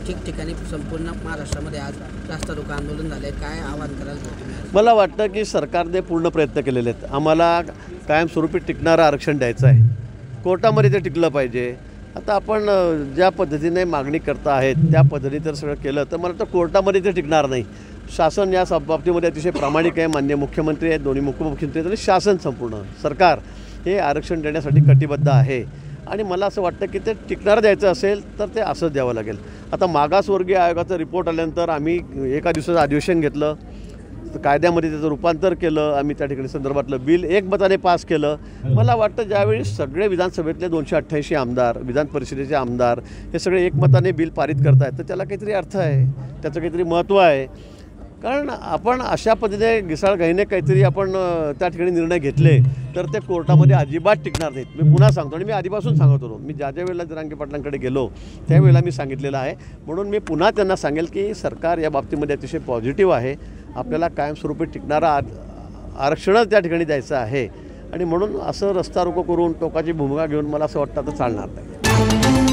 ठिकठिकाणी संपूर्ण महाराष्ट्रामध्ये आज रास्ता रोको आंदोलन झाले, काय आवाहन कराल तुम्ही? मला वाटतं की सरकारने पूर्ण प्रयत्न केलेले आहेत. आम्हाला कायमस्वरूपी टिकणारं आरक्षण द्यायचं आहे, कोर्टामध्ये ते टिकलं पाहिजे. आता आपण ज्या पद्धतीने मागणी करता आहेत त्या पद्धतीने जर सगळं केलं तर मला वाटतं कोर्टामध्ये ते टिकणार नाही. शासन या बाबतीमध्ये अतिशय प्रामाणिक आहे. माननीय मुख्यमंत्री आहेत, दोन्ही उपमुख्यमंत्री आहेत आणि शासन संपूर्ण सरकार हे आरक्षण देण्यासाठी कटिबद्ध आहे. आणि मला असं वाटतं की ते टिकणारं द्यायचं असेल तर ते असंच द्यावं लागेल. आता मागासवर्गीय आयोगाचा रिपोर्ट आल्यानंतर आम्ही एका दिवसाचं अधिवेशन घेतलं, कायद्यामध्ये त्याचं रूपांतर केलं, आम्ही त्या ठिकाणी संदर्भातलं बिल एकमताने पास केलं. मला वाटतं ज्यावेळी सगळे विधानसभेतले 288 आमदार, विधान परिषदेचे आमदार हे सगळे एकमताने बिल पारित करतायत तर त्याला काहीतरी अर्थ आहे, त्याचं काहीतरी महत्त्व आहे. कारण आपण अशा पद्धतीने घिसाळघाईने काहीतरी आपण त्या ठिकाणी निर्णय घेतले तर ते कोर्टामध्ये अजिबात टिकणार नाहीत. मी पुन्हा सांगतो आणि मी आधीपासून सांगत होतो, मी ज्या वेळेला जरांगे पाटलांकडे गेलो त्यावेळेला मी सांगितलेलं आहे. म्हणून मी पुन्हा त्यांना सांगेल की सरकार या बाबतीमध्ये अतिशय पॉझिटिव्ह आहे. आपल्याला कायमस्वरूपी टिकणारा आरक्षणच त्या ठिकाणी द्यायचं आहे आणि म्हणून असं रस्ता रोको करून टोकाची भूमिका घेऊन मला असं वाटतं तर चालणार नाही.